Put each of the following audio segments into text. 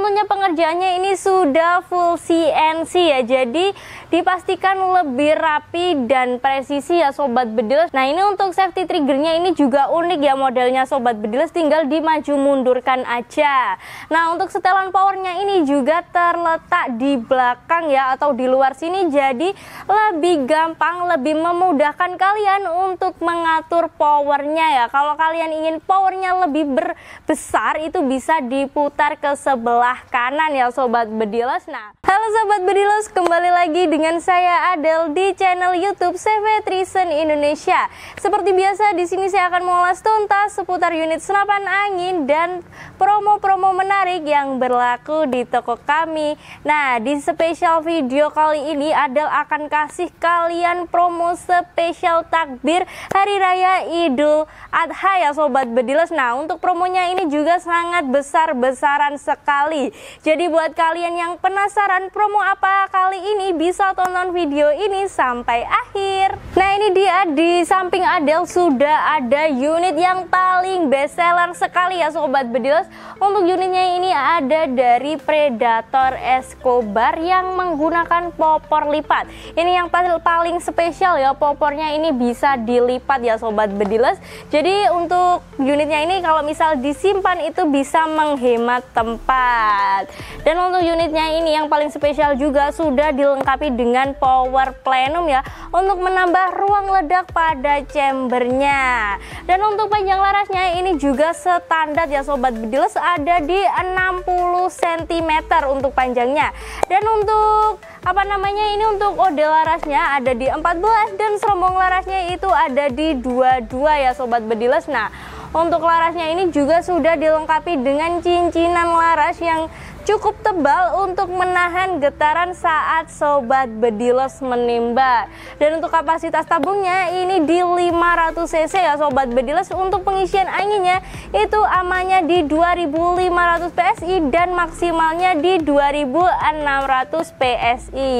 tentunya pengerjaannya ini sudah full CNC ya, jadi dipastikan lebih rapi dan presisi ya Sobat Bedilers. Nah, ini untuk safety triggernya ini juga unik ya modelnya Sobat Bedilers, tinggal dimaju mundurkan aja. Nah, untuk setelan powernya ini juga terletak di belakang ya, atau di luar sini, jadi lebih gampang, lebih memudahkan kalian untuk mengatur powernya ya. Kalau kalian ingin powernya lebih besar, itu bisa diputar ke sebelah kanan ya Sobat Bedilers. Nah, halo Sobat Bedilers, kembali lagi dengan saya Adel di channel YouTube CV Trisen Indonesia. Seperti biasa, di sini saya akan mengulas tuntas seputar unit senapan angin dan promo-promo menarik yang berlaku di toko kami. Nah, di spesial video kali ini Adel akan kasih kalian promo spesial takbir Hari Raya Idul Adha ya Sobat Bedilers. Nah, untuk promonya ini juga sangat besar-besaran sekali. Jadi buat kalian yang penasaran promo apa kali ini, bisa tonton video ini sampai akhir. Nah, ini dia, di samping Adel sudah ada unit yang paling best seller sekali ya Sobat Bedilers. Untuk unitnya ini ada dari Predator Escobar yang menggunakan popor lipat. Ini yang paling spesial ya, popornya ini bisa dilipat ya Sobat Bedilers. Jadi untuk unitnya ini kalau misal disimpan itu bisa menghemat tempat. Dan untuk unitnya ini yang paling spesial juga sudah dilengkapi dengan power plenum ya, untuk menambah ruang ledak pada chambernya. Dan untuk panjang larasnya ini juga standar ya Sobat Bedilers, ada di 60 cm untuk panjangnya. Dan untuk ini untuk ode larasnya ada di 14 dan serombong larasnya itu ada di 22 ya Sobat Bedilers. Nah, untuk larasnya ini juga sudah dilengkapi dengan cincinan laras yang cukup tebal untuk menahan getaran saat Sobat Bedilers menembak. Dan untuk kapasitas tabungnya ini di 500 cc ya Sobat Bedilers. Untuk pengisian anginnya itu amannya di 2500 PSI dan maksimalnya di 2600 PSI.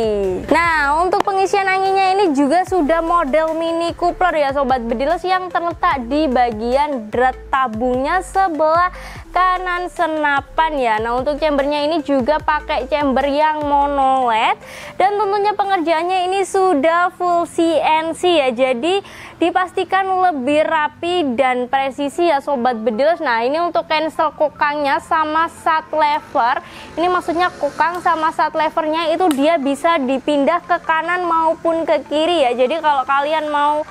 Nah, untuk pengisian anginnya ini juga sudah model mini coupler ya Sobat Bedilers, yang terletak di bagian drat tabungnya sebelah kanan senapan ya. Nah, untuk chambernya ini juga pakai chamber yang mono LED, dan tentunya pengerjaannya ini sudah full CNC ya, jadi dipastikan lebih rapi dan presisi ya Sobat Bedilers. Nah, ini untuk cancel kokangnya sama sat lever, ini maksudnya kokang sama sat levernya itu dia bisa dipindah ke kanan maupun ke kiri ya. Jadi kalau kalian mau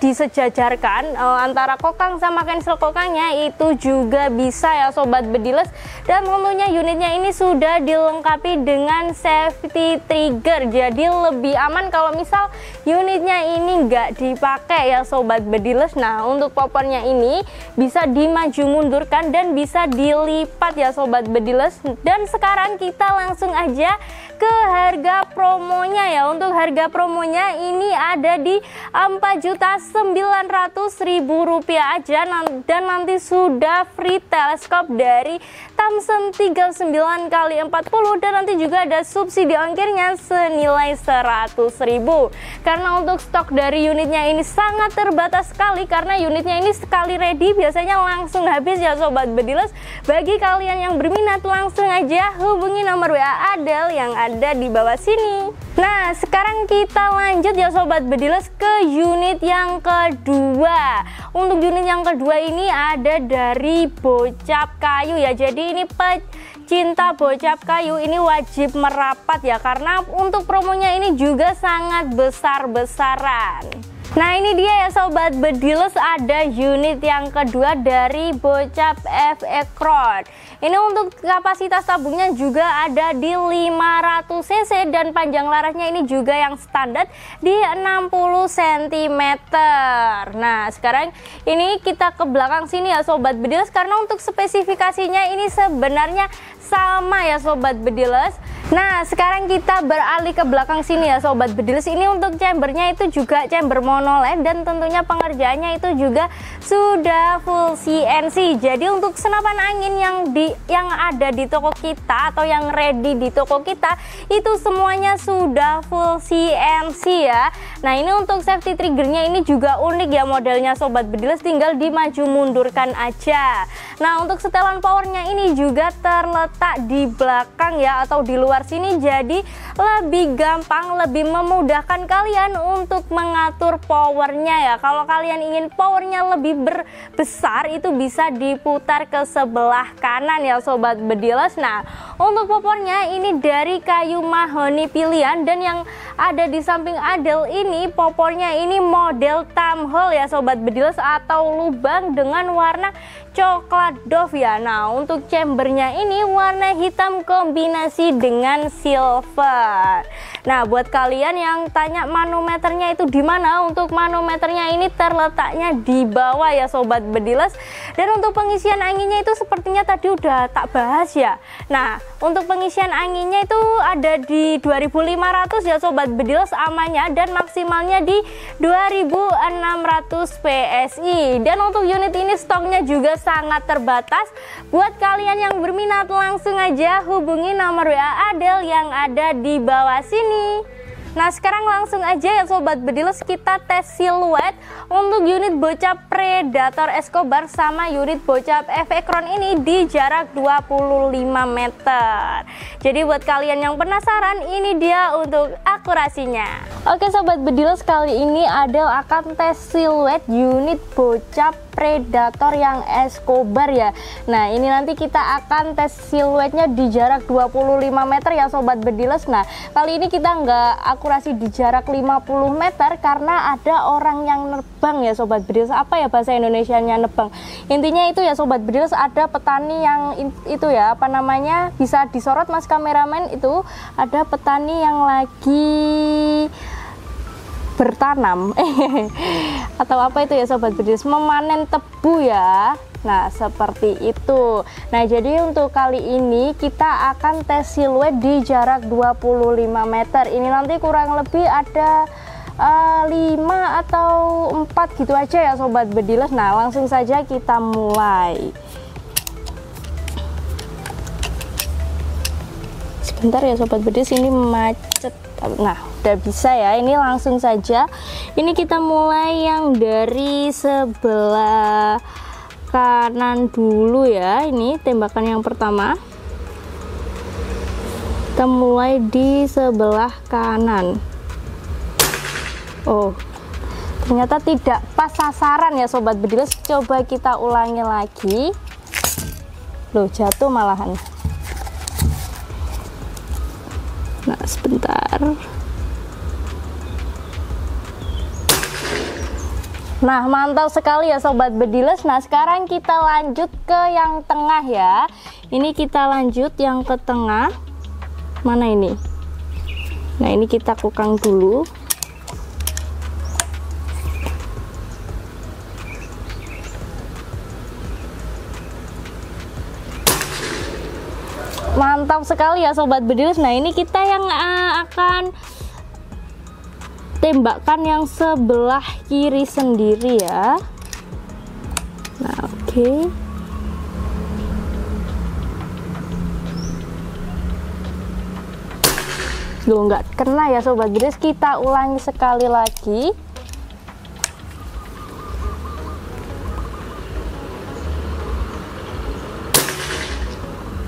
disejajarkan antara kokang sama cancel kokangnya itu juga bisa ya Sobat Bedilers. Dan tentunya unitnya ini sudah dilengkapi dengan safety trigger, jadi lebih aman kalau misal unitnya ini nggak dipakai ya Sobat Bedilers. Nah, untuk popornya ini bisa dimaju mundurkan dan bisa dilipat ya Sobat Bedilers. Dan sekarang kita langsung aja ke harga promonya ya. Untuk harga promonya ini ada di 4.900.000 rupiah aja, dan nanti sudah free teleskop dari Thompson 39x40, dan nanti juga ada subsidi ongkirnya senilai 100.000. Karena untuk stok dari unitnya ini sangat terbatas sekali, karena unitnya ini sekali ready biasanya langsung habis ya Sobat Bedilers. Bagi kalian yang berminat, langsung aja hubungi nomor WA Adel yang ada di bawah sini. Nah, sekarang kita lanjut ya Sobat Bedilers ke unit yang kedua. Untuk unit yang kedua ini ada dari Bocap Kayu ya. Jadi ini pecinta Bocap Kayu ini wajib merapat ya, karena untuk promonya ini juga sangat besar-besaran. Nah, ini dia ya Sobat Bedilers, ada unit yang kedua dari Bocap FX Road. Ini untuk kapasitas tabungnya juga ada di 500 cc dan panjang larasnya ini juga yang standar di 60 cm. Nah, sekarang ini kita ke belakang sini ya Sobat Bedilers, karena untuk spesifikasinya ini sebenarnya sama ya Sobat Bedilers. Nah, sekarang kita beralih ke belakang sini ya Sobat Bediles. Ini untuk chambernya itu juga chamber monoled dan tentunya pengerjaannya itu juga sudah full CNC. Jadi untuk senapan angin yang ada di toko kita atau yang ready di toko kita itu semuanya sudah full CNC ya. Nah, ini untuk safety triggernya ini juga unik ya modelnya Sobat Bediles, tinggal dimaju mundurkan aja. Nah, untuk setelan powernya ini juga terletak di belakang ya atau di luar sini, jadi lebih gampang, lebih memudahkan kalian untuk mengatur powernya ya. Kalau kalian ingin powernya lebih besar itu bisa diputar ke sebelah kanan ya Sobat Bediles. Nah, untuk popornya ini dari kayu mahoni pilihan, dan yang ada di samping Adel ini popornya ini model thumbhole ya Sobat Bediles atau lubang dengan warna coklat doff ya. Nah, untuk chambernya ini warna hitam kombinasi dengan silver. Nah, buat kalian yang tanya manometernya itu di mana, untuk manometernya ini terletaknya di bawah ya Sobat Bediles. Dan untuk pengisian anginnya itu sepertinya tadi udah tak bahas ya. Nah, untuk pengisian anginnya itu ada di 2500 ya Sobat Bediles amannya, dan maksimalnya di 2600 PSI. Dan untuk unit ini stoknya juga sangat terbatas. Buat kalian yang berminat langsung aja hubungi nomor WA Adel yang ada di bawah sini. Nah, sekarang langsung aja ya Sobat Bediles kita tes siluet untuk unit bocap Predator Escobar sama unit bocap Efecron ini di jarak 25 meter. Jadi buat kalian yang penasaran, ini dia untuk akurasinya. Oke Sobat Bediles, kali ini Adel akan tes siluet unit bocap Predator yang Escobar ya. Nah, ini nanti kita akan tes siluetnya di jarak 25 meter ya Sobat Bediles. Nah, kali ini kita nggak akurasi di jarak 50 meter karena ada orang yang nerbang ya Sobat Bediles. Apa ya bahasa Indonesianya nebang? Intinya itu ya Sobat Bediles, ada petani yang itu ya, apa namanya, bisa disorot Mas kameramen, itu ada petani yang lagi bertanam atau apa itu ya Sobat Bediles, memanen tebu ya. Nah, seperti itu. Nah, jadi untuk kali ini kita akan tes siluet di jarak 25 meter. Ini nanti kurang lebih ada 5 atau 4 gitu aja ya Sobat Bediles. Nah, langsung saja kita mulai. Sebentar ya Sobat Bediles, ini macet. Nah, udah bisa ya, ini langsung saja. Ini kita mulai yang dari sebelah kanan dulu ya. Ini tembakan yang pertama, kita mulai di sebelah kanan. Oh, ternyata tidak pas sasaran ya Sobat Bediles. Coba kita ulangi lagi. Loh, jatuh malahan. Nah, sebentar. Nah, mantap sekali ya Sobat Bediles. Nah, sekarang kita lanjut ke yang tengah ya. Ini kita lanjut yang ke tengah. Mana ini? Nah, ini kita kukang dulu. Mantap sekali ya Sobat Bediles. Nah, ini kita yang akan tembakan yang sebelah kiri sendiri ya. Nah, oke. Loh, nggak kena ya Sobat Bediles. Kita ulangi sekali lagi.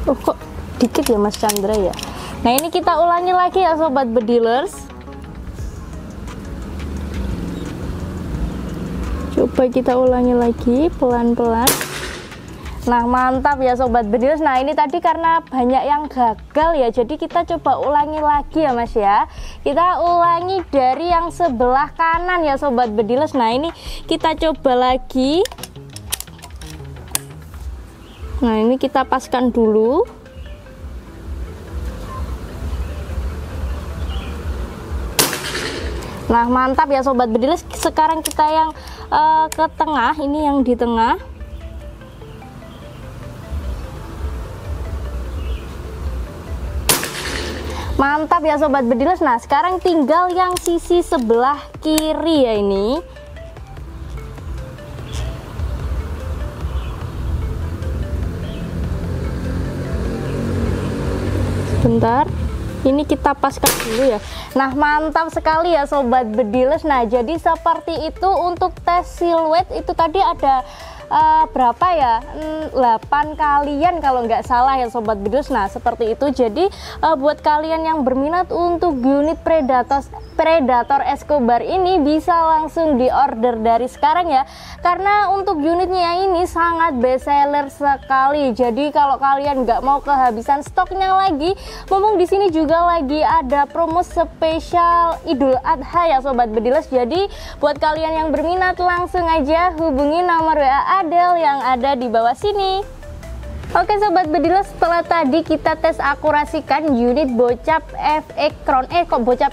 Oh, kok dikit ya Mas Chandra ya. Nah, ini kita ulangi lagi ya Sobat Bedilers. Coba kita ulangi lagi pelan-pelan. Nah, mantap ya Sobat Bedilers. Nah, ini tadi karena banyak yang gagal ya, jadi kita coba ulangi lagi ya Mas ya. Kita ulangi dari yang sebelah kanan ya Sobat Bedilers. Nah, ini kita coba lagi. Nah, ini kita paskan dulu. Nah, mantap ya Sobat Bedilers. Sekarang kita yang ke tengah, ini yang di tengah. Mantap ya sobat bediles. Nah sekarang tinggal yang sisi sebelah kiri ya ini. Bentar, ini kita paskan dulu ya. Nah mantap sekali ya sobat bediles. Nah jadi seperti itu untuk tes siluet. Itu tadi ada berapa ya, 8 kalian kalau nggak salah ya sobat bediles. Nah seperti itu. Jadi buat kalian yang berminat untuk unit Predator Escobar ini bisa langsung di order dari sekarang ya, karena untuk unitnya ini sangat best seller sekali. Jadi kalau kalian nggak mau kehabisan stoknya lagi, mumpung di sini juga lagi ada promo spesial Idul Adha ya sobat bediles. Jadi buat kalian yang berminat langsung aja hubungi nomor WA Adel yang ada di bawah sini. Oke sobat bediles, setelah tadi kita tes akurasikan unit bocap bocap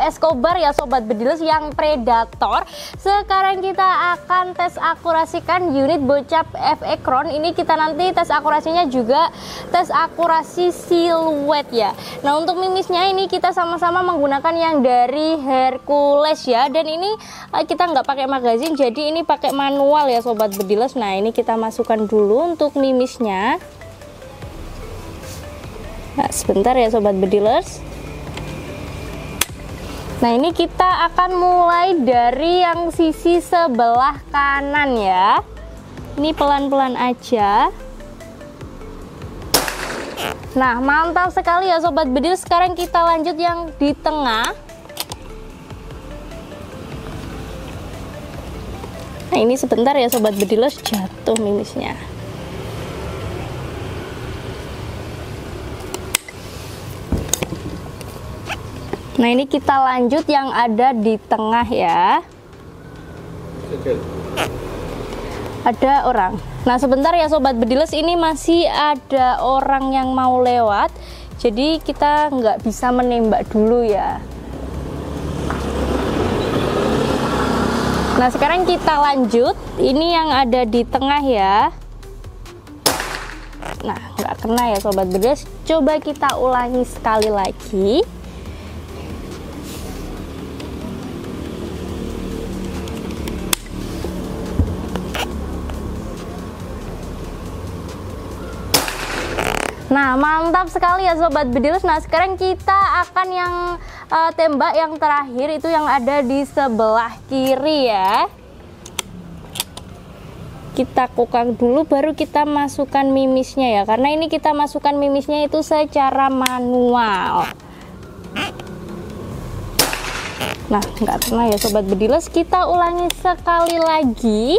Escobar ya sobat bediles yang Predator. Sekarang kita akan tes akurasikan unit bocap Ekron. Ini kita nanti tes akurasinya juga tes akurasi siluet ya. Nah untuk mimisnya ini kita sama-sama menggunakan yang dari Hercules ya, dan ini kita nggak pakai magazin, jadi ini pakai manual ya sobat bediles. Nah ini kita masukkan dulu untuk mimisnya. Nah sebentar ya sobat bedilers. Nah ini kita akan mulai dari yang sisi sebelah kanan ya. Ini pelan-pelan aja. Nah mantap sekali ya sobat bedilers. Sekarang kita lanjut yang di tengah. Nah ini sebentar ya sobat bedilers, jatuh mimisnya. Nah ini kita lanjut yang ada di tengah ya. Ada orang. Nah sebentar ya sobat bediles, ini masih ada orang yang mau lewat, jadi kita nggak bisa menembak dulu ya. Nah sekarang kita lanjut, ini yang ada di tengah ya. Nah nggak kena ya sobat bediles. Coba kita ulangi sekali lagi. Nah mantap sekali ya sobat bediles. Nah sekarang kita akan yang tembak yang terakhir, itu yang ada di sebelah kiri ya. Kita kokang dulu baru kita masukkan mimisnya ya, karena ini kita masukkan mimisnya itu secara manual. Nah nggak kena ya sobat bediles. Kita ulangi sekali lagi.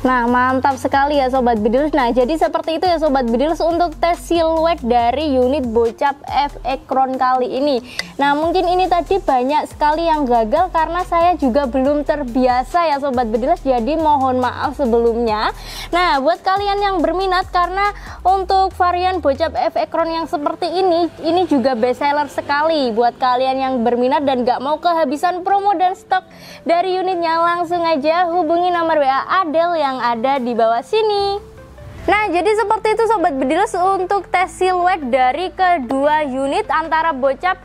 Nah mantap sekali ya sobat bediles. Nah jadi seperti itu ya sobat bediles untuk tes siluet dari unit bocap Ekron kali ini. Nah mungkin ini tadi banyak sekali yang gagal karena saya juga belum terbiasa ya sobat bediles, jadi mohon maaf sebelumnya. Nah buat kalian yang berminat, karena untuk varian bocap Ekron yang seperti ini juga best seller sekali. Buat kalian yang berminat dan gak mau kehabisan promo dan stok dari unitnya, langsung aja hubungi nomor WA Adel yang ada di bawah sini. Nah jadi seperti itu sobat bediles untuk tes siluet dari kedua unit antara bocap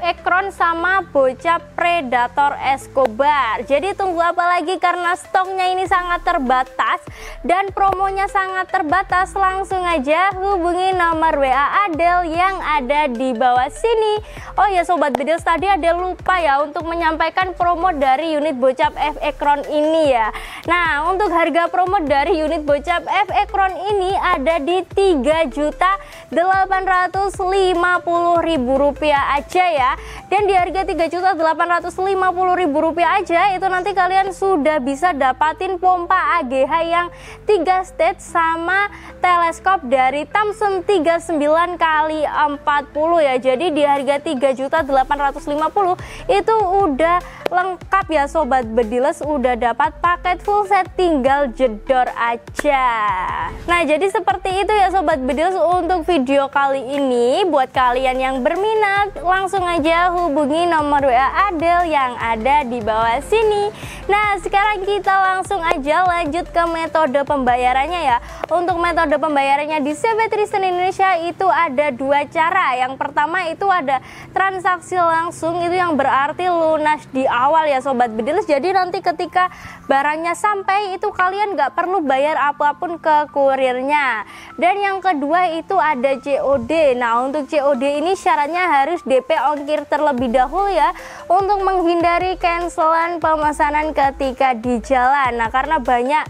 Ekron sama bocap Predator Escobar. Jadi tunggu apa lagi, karena stoknya ini sangat terbatas dan promonya sangat terbatas. Langsung aja hubungi nomor WA Adel yang ada di bawah sini. Oh ya sobat bediles, tadi ada lupa ya untuk menyampaikan promo dari unit bocap Ekron ini ya. Nah untuk harga promo dari unit bocap Ekron ini ada di Rp3.850.000 aja ya. Dan di harga Rp3.850.000 aja itu nanti kalian sudah bisa dapatin pompa AGH yang 3 stage sama teleskop dari Thomson 39x40 ya. Jadi di harga Rp3.850.000 itu udah lengkap ya sobat bediles, udah dapat paket full set, tinggal jedor aja. Nah jadi seperti itu ya sobat bediles untuk video kali ini. Buat kalian yang berminat langsung langsung aja hubungi nomor WA Adel yang ada di bawah sini. Nah, sekarang kita langsung aja lanjut ke metode pembayarannya ya. Untuk metode pembayarannya di CV Tristan Indonesia itu ada dua cara. Yang pertama itu ada transaksi langsung, itu yang berarti lunas di awal ya Sobat Bedilers. Jadi nanti ketika barangnya sampai itu kalian nggak perlu bayar apapun ke kurirnya. Dan yang kedua itu ada COD. Nah, untuk COD ini syaratnya harus DP ongkir terlebih dahulu ya, untuk menghindari cancelan pemesanan ketika di jalan. Nah, karena banyak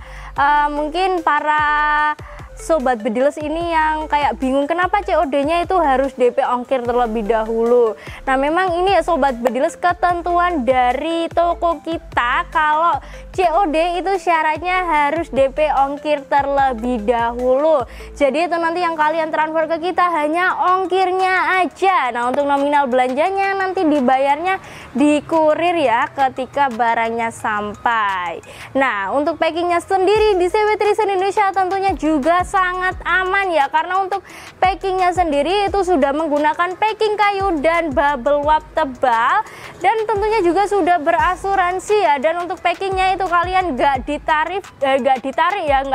mungkin para Sobat Bedilers ini yang kayak bingung kenapa COD-nya itu harus DP ongkir terlebih dahulu. Nah, memang ini ya Sobat Bedilers ketentuan dari toko kita, kalau COD itu syaratnya harus DP ongkir terlebih dahulu. Jadi itu nanti yang kalian transfer ke kita hanya ongkirnya aja. Nah, untuk nominal belanjanya nanti dibayarnya di kurir ya ketika barangnya sampai. Nah, untuk packingnya sendiri di CV Tristan Indonesia tentunya juga sangat aman ya, karena untuk packingnya sendiri itu sudah menggunakan packing kayu dan bubble wrap tebal, dan tentunya juga sudah berasuransi ya. Dan untuk packingnya itu kalian nggak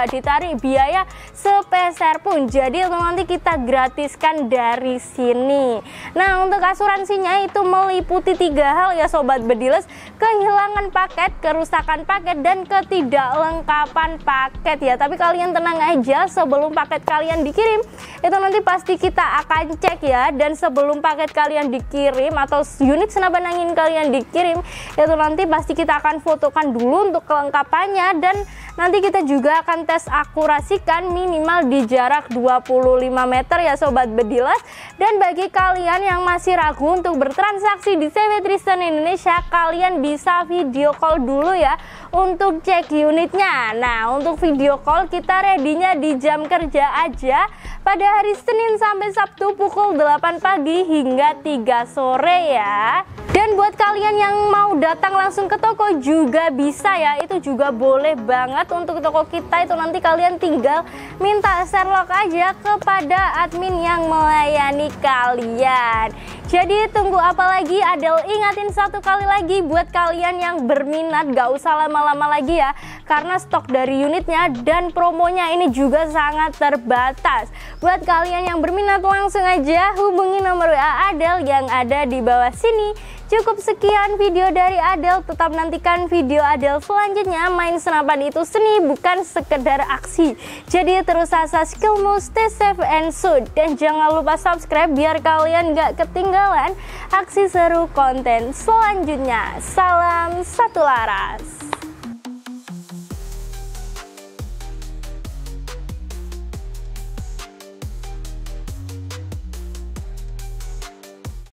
ditarik biaya sepeser pun, jadi itu nanti kita gratiskan dari sini. Nah, untuk asuransinya itu meliputi 3 hal ya Sobat Bedilers: kehilangan paket, kerusakan paket, dan ketidaklengkapan paket ya. Tapi kalian tenang aja, sebelum paket kalian dikirim itu nanti pasti kita akan cek ya. Dan sebelum paket kalian dikirim atau unit senapan angin kalian dikirim itu nanti pasti kita akan fotokan dulu untuk kelengkapannya, dan nanti kita juga akan tes akurasikan minimal di jarak 25 meter ya Sobat Bedilers. Dan bagi kalian yang masih ragu untuk bertransaksi di CV Tristan Indonesia, kalian bisa video call dulu ya untuk cek unitnya. Nah, untuk video call kita ready-nya di jam kerja aja pada hari Senin sampai Sabtu pukul 8 pagi hingga 3 sore ya. Dan buat kalian yang mau datang langsung ke toko juga bisa ya, itu juga boleh banget. Untuk toko kita itu nanti kalian tinggal minta Sherlock aja kepada admin yang melayani kalian. Jadi tunggu apa lagi? Adel ingatin satu kali lagi buat kalian yang berminat, gak usah lama-lama lagi ya, karena stok dari unitnya dan promonya ini juga sangat terbatas. Buat kalian yang berminat langsung aja hubungi nomor WA Adel yang ada di bawah sini. Cukup sekian video dari Adel, tetap nantikan video Adel selanjutnya. Main senapan itu seni, bukan sekedar aksi. Jadi terus asah skillmu, stay safe and sound. Dan jangan lupa subscribe biar kalian gak ketinggalan aksi seru konten selanjutnya. Salam satu laras.